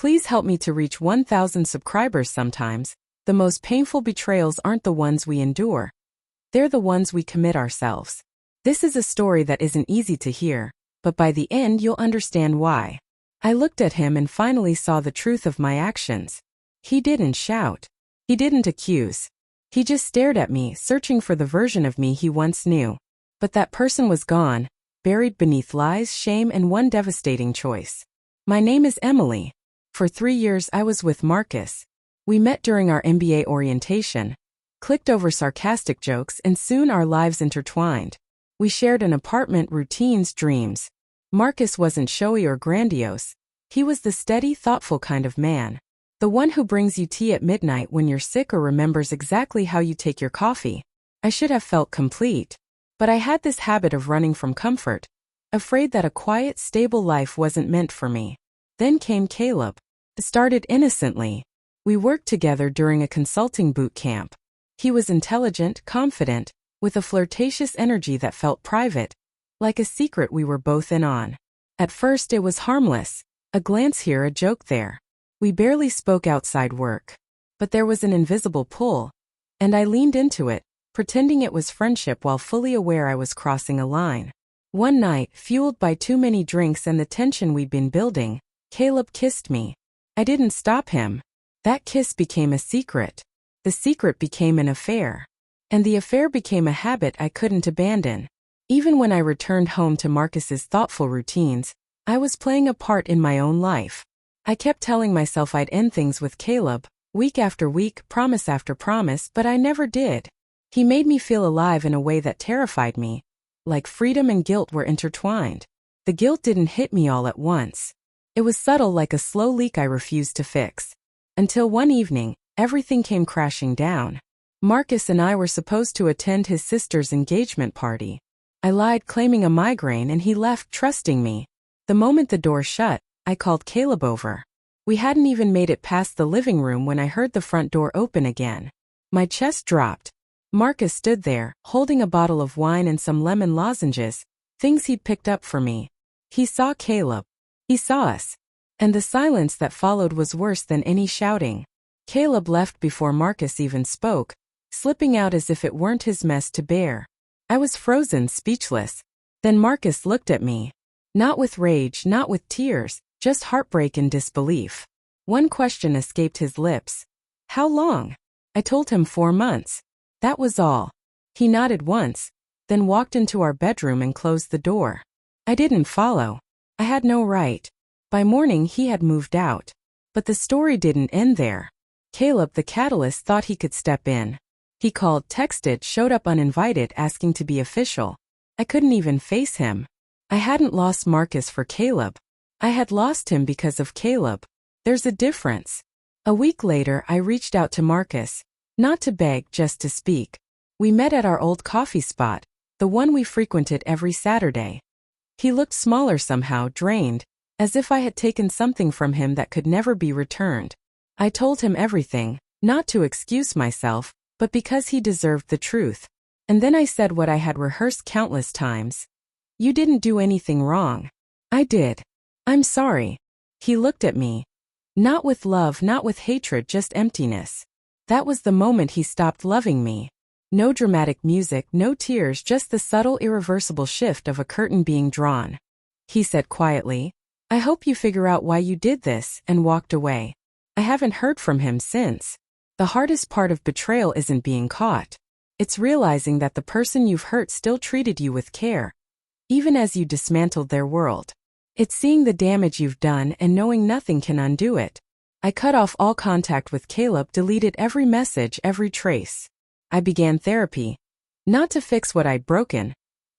Please help me to reach 1,000 subscribers. Sometimes, the most painful betrayals aren't the ones we endure. They're the ones we commit ourselves. This is a story that isn't easy to hear, but by the end you'll understand why. I looked at him and finally saw the truth of my actions. He didn't shout. He didn't accuse. He just stared at me, searching for the version of me he once knew. But that person was gone, buried beneath lies, shame, and one devastating choice. My name is Emily. For 3 years I was with Marcus. We met during our MBA orientation, clicked over sarcastic jokes, and soon our lives intertwined. We shared an apartment, routines, dreams. Marcus wasn't showy or grandiose. He was the steady, thoughtful kind of man. The one who brings you tea at midnight when you're sick or remembers exactly how you take your coffee. I should have felt complete. But I had this habit of running from comfort, afraid that a quiet, stable life wasn't meant for me. Then came Caleb. It started innocently. We worked together during a consulting boot camp. He was intelligent, confident, with a flirtatious energy that felt private, like a secret we were both in on. At first it was harmless, a glance here, a joke there. We barely spoke outside work. But there was an invisible pull, and I leaned into it, pretending it was friendship while fully aware I was crossing a line. One night, fueled by too many drinks and the tension we'd been building, Caleb kissed me. I didn't stop him. That kiss became a secret. The secret became an affair. And the affair became a habit I couldn't abandon. Even when I returned home to Marcus's thoughtful routines, I was playing a part in my own life. I kept telling myself I'd end things with Caleb, week after week, promise after promise, but I never did. He made me feel alive in a way that terrified me, like freedom and guilt were intertwined. The guilt didn't hit me all at once. It was subtle, like a slow leak I refused to fix. Until one evening, everything came crashing down. Marcus and I were supposed to attend his sister's engagement party. I lied, claiming a migraine, and he left, trusting me. The moment the door shut, I called Caleb over. We hadn't even made it past the living room when I heard the front door open again. My chest dropped. Marcus stood there, holding a bottle of wine and some lemon lozenges, things he'd picked up for me. He saw Caleb. He saw us. And the silence that followed was worse than any shouting. Caleb left before Marcus even spoke, slipping out as if it weren't his mess to bear. I was frozen, speechless. Then Marcus looked at me. Not with rage, not with tears, just heartbreak and disbelief. One question escaped his lips. How long? I told him 4 months. That was all. He nodded once, then walked into our bedroom and closed the door. I didn't follow. I had no right. By morning he had moved out. But the story didn't end there. Caleb, the catalyst, thought he could step in. He called, texted, showed up uninvited, asking to be official. I couldn't even face him. I hadn't lost Marcus for Caleb. I had lost him because of Caleb. There's a difference. A week later I reached out to Marcus. Not to beg, just to speak. We met at our old coffee spot, the one we frequented every Saturday. He looked smaller somehow, drained, as if I had taken something from him that could never be returned. I told him everything, not to excuse myself, but because he deserved the truth. And then I said what I had rehearsed countless times. You didn't do anything wrong. I did. I'm sorry. He looked at me. Not with love, not with hatred, just emptiness. That was the moment he stopped loving me. No dramatic music, no tears, just the subtle, irreversible shift of a curtain being drawn. He said quietly, I hope you figure out why you did this, and walked away. I haven't heard from him since. The hardest part of betrayal isn't being caught. It's realizing that the person you've hurt still treated you with care, even as you dismantled their world. It's seeing the damage you've done and knowing nothing can undo it. I cut off all contact with Caleb, deleted every message, every trace. I began therapy. Not to fix what I'd broken,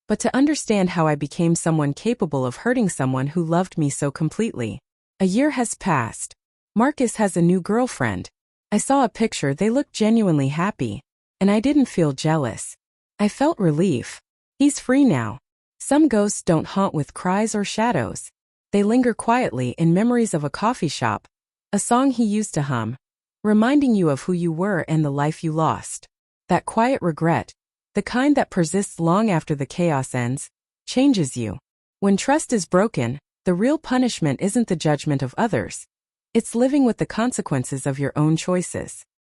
but to understand how I became someone capable of hurting someone who loved me so completely. A year has passed. Marcus has a new girlfriend. I saw a picture, they looked genuinely happy. And I didn't feel jealous. I felt relief. He's free now. Some ghosts don't haunt with cries or shadows. They linger quietly in memories of a coffee shop, a song he used to hum, reminding you of who you were and the life you lost. That quiet regret, the kind that persists long after the chaos ends, changes you. When trust is broken, the real punishment isn't the judgment of others. It's living with the consequences of your own choices.